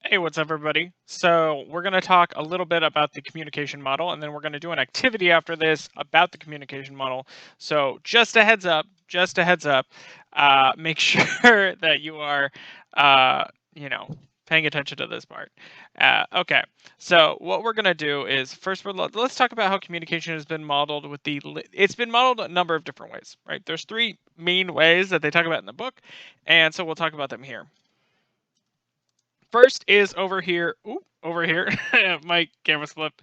Hey, what's up, everybody? So we're going to talk a little bit about the communication model, and then we're going to do an activity after this about the communication model. So just a heads up, make sure that you are, uh, you know, paying attention to this part. Okay, so what we're going to do is first, let's talk about how communication has been modeled with it's been modeled a number of different ways, right? There's three main ways that they talk about in the book, and so we'll talk about them here. First is over here. Ooh, over here. My camera slipped.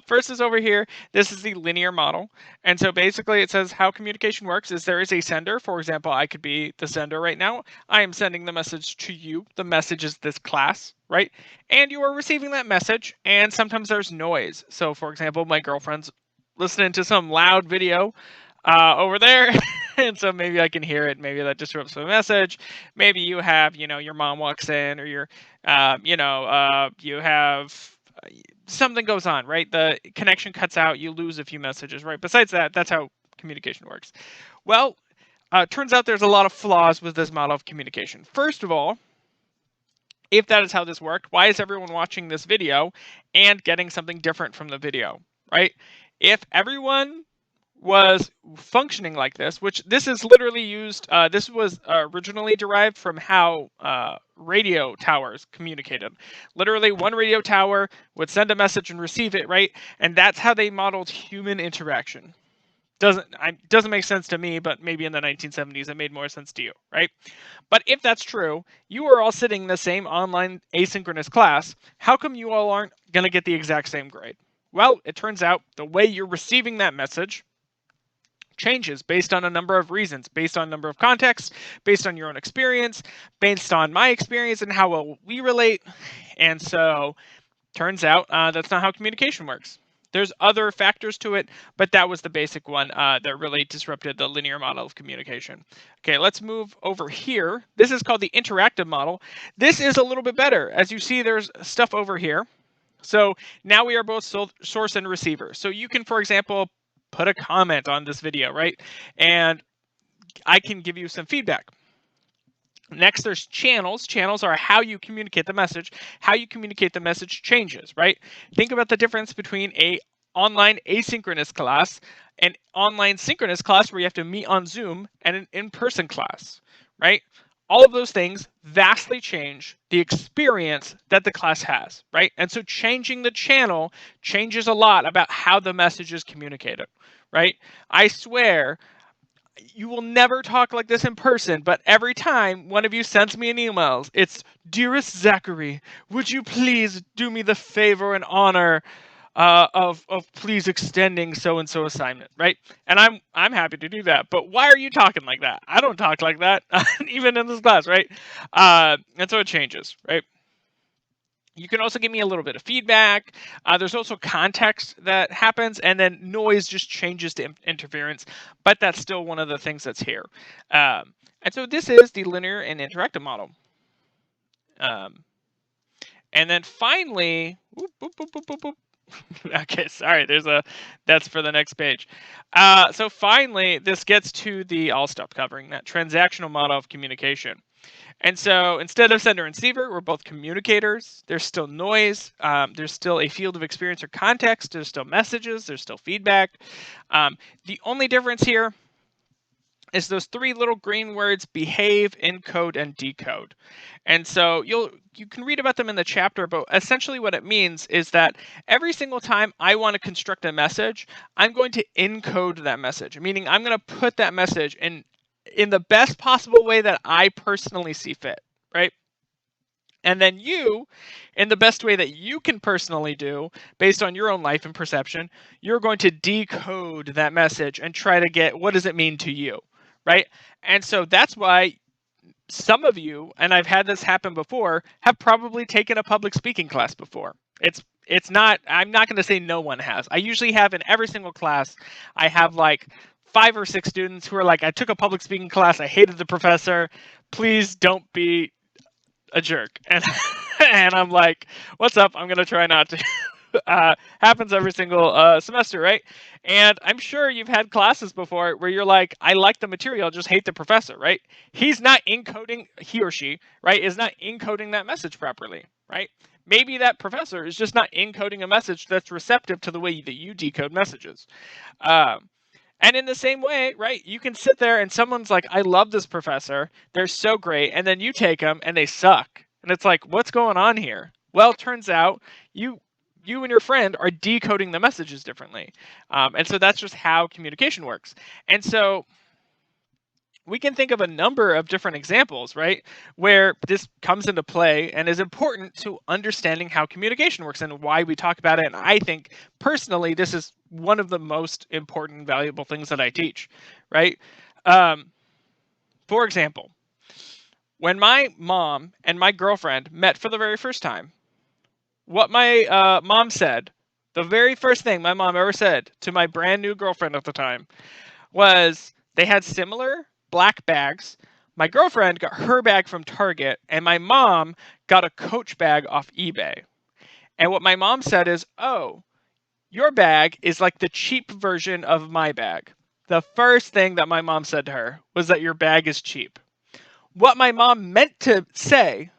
First is over here. This is the linear model. And so basically it says how communication works is there is a sender. For example, I could be the sender right now. I am sending the message to you. The message is this class, right? And you are receiving that message. And sometimes there's noise. So for example, my girlfriend's listening to some loud video over there. And so maybe I can hear it. Maybe that disrupts the message. Maybe you have, your mom walks in, or you have something goes on, right? The connection cuts out. You lose a few messages, right? Besides that, that's how communication works. Well, turns out there's a lot of flaws with this model of communication. First of all, if that is how this worked, why is everyone watching this video and getting something different from the video, right? If everyone was functioning like this, which this is literally used, this was originally derived from how radio towers communicated. Literally, one radio tower would send a message and receive it, right? And that's how they modeled human interaction. Doesn't make sense to me, but maybe in the 1970s it made more sense to you, right? But if that's true, you are all sitting in the same online asynchronous class. How come you all aren't going to get the exact same grade? Well, it turns out the way you're receiving that message changes based on a number of reasons, based on a number of contexts, based on your own experience, based on my experience and how well we relate. And so turns out that's not how communication works. There's other factors to it, but that was the basic one that really disrupted the linear model of communication. Okay, let's move over here. This is called the interactive model. This is a little bit better. As you see, there's stuff over here. So now we are both source and receiver. So you can, for example, put a comment on this video, right? And I can give you some feedback. Next, there's channels. Channels are how you communicate the message. How you communicate the message changes, right? Think about the difference between a online asynchronous class, an online synchronous class where you have to meet on Zoom, and an in-person class, right? All of those things vastly change the experience that the class has, right? And so changing the channel changes a lot about how the message is communicated, right? I swear you will never talk like this in person, but every time one of you sends me an email, it's, "Dearest Zachary, would you please do me the favor and honor of please extending so and so assignment," right? And I'm happy to do that. But why are you talking like that? I don't talk like that, even in this class, right? And so it changes, right? You can also give me a little bit of feedback. There's also context that happens, and then noise just changes to interference, but that's still one of the things that's here. And so this is the linear and interactive model. And then finally, okay, sorry, that's for the next page. So finally, this gets to I'll stop covering that, transactional model of communication. And so instead of sender and receiver, we're both communicators. There's still noise. There's still a field of experience or context. There's still messages. There's still feedback. The only difference here is those three little green words: behave, encode, and decode. And so you can read about them in the chapter, but essentially what it means is that every single time I want to construct a message, I'm going to encode that message, meaning I'm going to put that message in the best possible way that I personally see fit, right? And then you, in the best way that you can personally do, based on your own life and perception, you're going to decode that message and try to get, what does it mean to you, right? And so that's why some of you, and I've had this happen before, have probably taken a public speaking class before. It's not, I'm not going to say no one has. I usually have in every single class, I have like 5 or 6 students who are like, "I took a public speaking class, I hated the professor, please don't be a jerk." And and I'm like, "What's up? I'm gonna try not to." Happens every single semester, right? And I'm sure you've had classes before where you're like, "I like the material, just hate the professor," right? He or she, right, is not encoding that message properly, right? Maybe that professor is just not encoding a message that's receptive to the way that you decode messages. Um, and in the same way, right, you can sit there and someone's like, I love this professor. They're so great. And then you take them and they suck. And it's like, what's going on here? Well, it turns out you and your friend are decoding the messages differently. And so that's just how communication works. And so we can think of a number of different examples, right, where this comes into play and is important to understanding how communication works and why we talk about it. And I think personally, this is one of the most important and valuable things that I teach, right? Um, for example, when my mom and my girlfriend met for the very first time, what my mom said, the very first thing my mom ever said to my brand new girlfriend at the time was they had similar black bags. My girlfriend got her bag from Target, and my mom got a Coach bag off eBay. And what my mom said is, oh, your bag is like the cheap version of my bag. The first thing that my mom said to her was that your bag is cheap. What my mom meant to say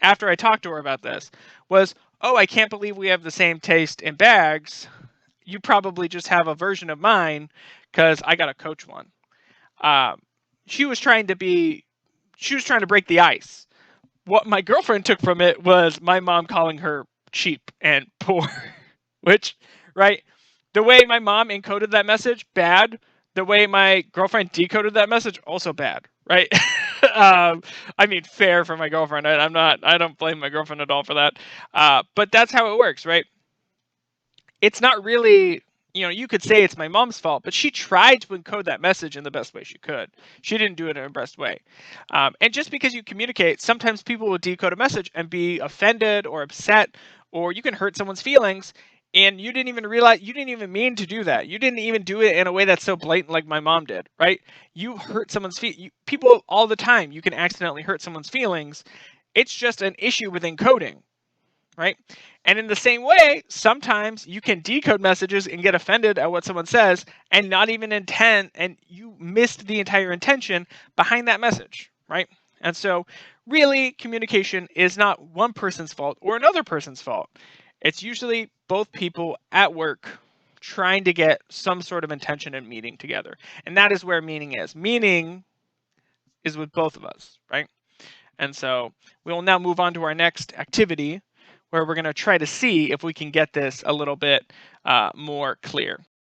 after I talked to her about this was, oh, I can't believe we have the same taste in bags. You probably just have a version of mine because I got a Coach one. Um, she was trying to break the ice. What my girlfriend took from it was my mom calling her cheap and poor, which, right, the way my mom encoded that message, bad. The way my girlfriend decoded that message, also bad, right? I mean, fair for my girlfriend. I don't blame my girlfriend at all for that. But that's how it works, right? It's not really, you could say it's my mom's fault, but she tried to encode that message in the best way she could. She didn't do it in her best way. And just because you communicate, sometimes people will decode a message and be offended or upset, or you can hurt someone's feelings. And you didn't even realize, you didn't even mean to do that. You didn't even do it in a way that's so blatant like my mom did, right? You hurt someone's people all the time. You can accidentally hurt someone's feelings. It's just an issue with encoding, right? And in the same way, sometimes you can decode messages and get offended at what someone says and not even intend, and you missed the entire intention behind that message, right? And so really communication is not one person's fault or another person's fault. It's usually both people at work trying to get some sort of intention and meaning together. And that is where meaning is. Meaning is with both of us, right? And so we will now move on to our next activity, where we're going to try to see if we can get this a little bit more clear.